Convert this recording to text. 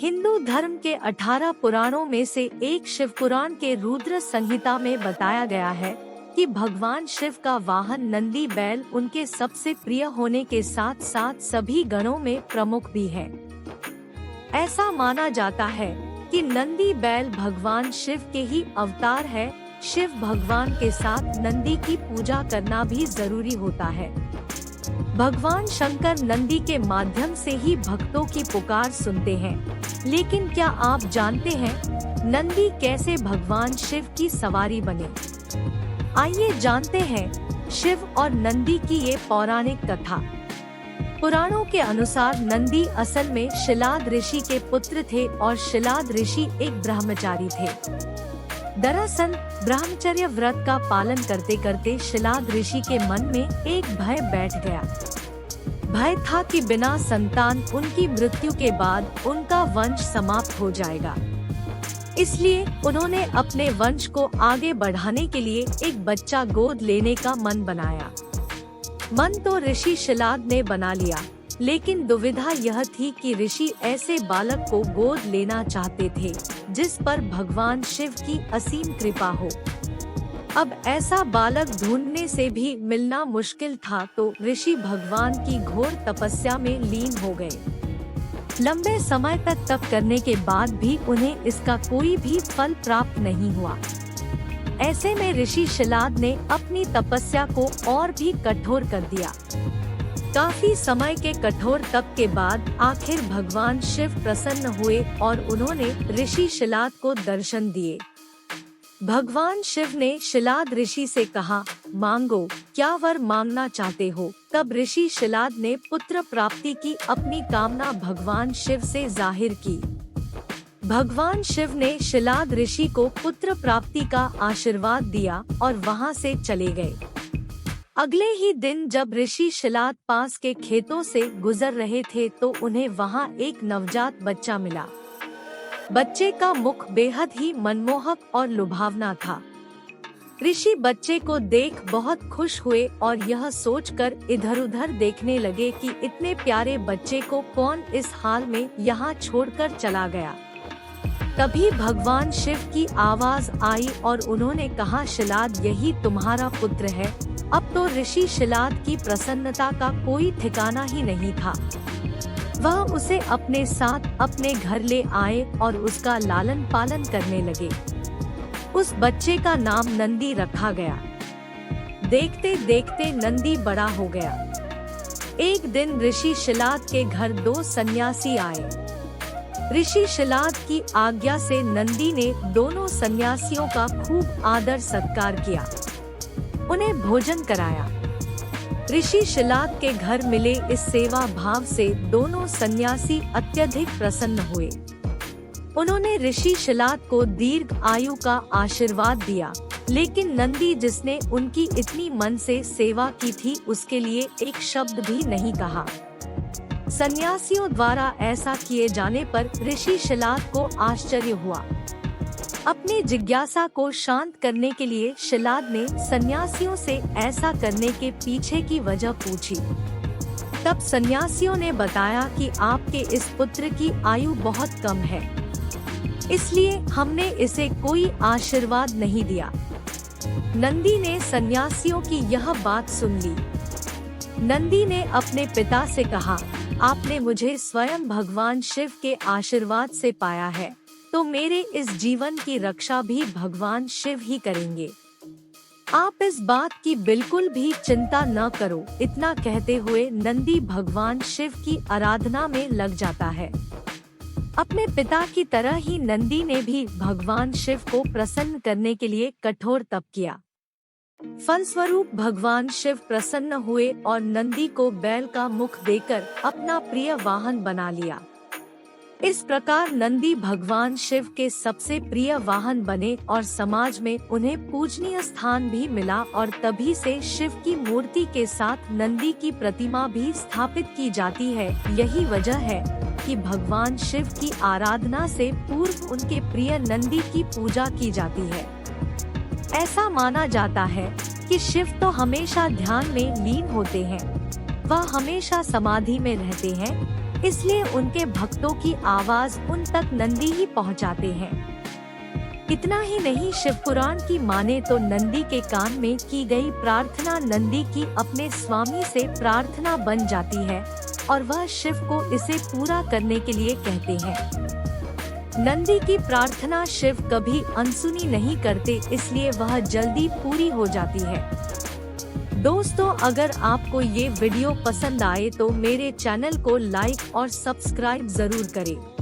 हिंदू धर्म के 18 पुराणों में से एक शिव पुराण के रुद्र संहिता में बताया गया है कि भगवान शिव का वाहन नंदी बैल उनके सबसे प्रिय होने के साथ साथ सभी गणों में प्रमुख भी है। ऐसा माना जाता है कि नंदी बैल भगवान शिव के ही अवतार है। शिव भगवान के साथ नंदी की पूजा करना भी जरूरी होता है। भगवान शंकर नंदी के माध्यम से ही भक्तों की पुकार सुनते हैं। लेकिन क्या आप जानते हैं नंदी कैसे भगवान शिव की सवारी बने? आइए जानते हैं शिव और नंदी की ये पौराणिक कथा। पुराणों के अनुसार नंदी असल में शिलाद ऋषि के पुत्र थे और शिलाद ऋषि एक ब्रह्मचारी थे। दरअसल ब्रह्मचर्य व्रत का पालन करते करते शिलाद ऋषि के मन में एक भय बैठ गया। भय था कि बिना संतान उनकी मृत्यु के बाद उनका वंश समाप्त हो जाएगा। इसलिए उन्होंने अपने वंश को आगे बढ़ाने के लिए एक बच्चा गोद लेने का मन बनाया। मन तो ऋषि शिलाद ने बना लिया, लेकिन दुविधा यह थी कि ऋषि ऐसे बालक को गोद लेना चाहते थे जिस पर भगवान शिव की असीम कृपा हो। अब ऐसा बालक ढूंढने से भी मिलना मुश्किल था, तो ऋषि भगवान की घोर तपस्या में लीन हो गए। लंबे समय तक तप करने के बाद भी उन्हें इसका कोई भी फल प्राप्त नहीं हुआ। ऐसे में ऋषि शिलाद ने अपनी तपस्या को और भी कठोर कर दिया। काफी समय के कठोर तप के बाद आखिर भगवान शिव प्रसन्न हुए और उन्होंने ऋषि शिलाद को दर्शन दिए। भगवान शिव ने शिलाद ऋषि से कहा, मांगो, क्या वर मांगना चाहते हो? तब ऋषि शिलाद ने पुत्र प्राप्ति की अपनी कामना भगवान शिव से जाहिर की। भगवान शिव ने शिलाद ऋषि को पुत्र प्राप्ति का आशीर्वाद दिया और वहां से चले गए। अगले ही दिन जब ऋषि शिलाद पास के खेतों से गुजर रहे थे तो उन्हें वहां एक नवजात बच्चा मिला। बच्चे का मुख बेहद ही मनमोहक और लुभावना था। ऋषि बच्चे को देख बहुत खुश हुए और यह सोचकर इधर-उधर देखने लगे कि इतने प्यारे बच्चे को कौन इस हाल में यहाँ छोड़कर चला गया। तभी भगवान शिव की आवाज आई और उन्होंने कहा, शिलाद, यही तुम्हारा पुत्र है। अब तो ऋषि शिलाद की प्रसन्नता का कोई ठिकाना ही नहीं था। वह उसे अपने साथ अपने घर ले आए और उसका लालन पालन करने लगे। उस बच्चे का नाम नंदी रखा गया। देखते देखते नंदी बड़ा हो गया। एक दिन ऋषि शिलाद के घर 2 सन्यासी आए। ऋषि शिलाद की आज्ञा से नंदी ने दोनों सन्यासियों का खूब आदर सत्कार किया, उन्हें भोजन कराया। ऋषि शिलाद के घर मिले इस सेवा भाव से दोनों सन्यासी अत्यधिक प्रसन्न हुए। उन्होंने ऋषि शिलाद को दीर्घ आयु का आशीर्वाद दिया, लेकिन नंदी, जिसने उनकी इतनी मन से सेवा की थी, उसके लिए एक शब्द भी नहीं कहा। सन्यासियों द्वारा ऐसा किए जाने पर ऋषि शिलाद को आश्चर्य हुआ। अपनी जिज्ञासा को शांत करने के लिए शिलाद ने सन्यासियों से ऐसा करने के पीछे की वजह पूछी। तब सन्यासियों ने बताया कि आपके इस पुत्र की आयु बहुत कम है, इसलिए हमने इसे कोई आशीर्वाद नहीं दिया। नंदी ने सन्यासियों की यह बात सुन ली। नंदी ने अपने पिता से कहा, आपने मुझे स्वयं भगवान शिव के आशीर्वाद से पाया है, तो मेरे इस जीवन की रक्षा भी भगवान शिव ही करेंगे। आप इस बात की बिल्कुल भी चिंता न करो। इतना कहते हुए नंदी भगवान शिव की आराधना में लग जाता है। अपने पिता की तरह ही नंदी ने भी भगवान शिव को प्रसन्न करने के लिए कठोर तप किया। फलस्वरूप भगवान शिव प्रसन्न हुए और नंदी को बैल का मुख देकर अपना प्रिय वाहन बना लिया। इस प्रकार नंदी भगवान शिव के सबसे प्रिय वाहन बने और समाज में उन्हें पूजनीय स्थान भी मिला और तभी से शिव की मूर्ति के साथ नंदी की प्रतिमा भी स्थापित की जाती है। यही वजह है कि भगवान शिव की आराधना से पूर्व उनके प्रिय नंदी की पूजा की जाती है। ऐसा माना जाता है कि शिव तो हमेशा ध्यान में लीन होते हैं, वह हमेशा समाधि में रहते हैं। इसलिए उनके भक्तों की आवाज उन तक नंदी ही पहुंचाते हैं। इतना ही नहीं, शिव पुराण की माने तो नंदी के कान में की गई प्रार्थना नंदी की अपने स्वामी से प्रार्थना बन जाती है और वह शिव को इसे पूरा करने के लिए कहते हैं। नंदी की प्रार्थना शिव कभी अनसुनी नहीं करते, इसलिए वह जल्दी पूरी हो जाती है। दोस्तों, अगर आपको ये वीडियो पसंद आए तो मेरे चैनल को लाइक और सब्सक्राइब जरूर करें।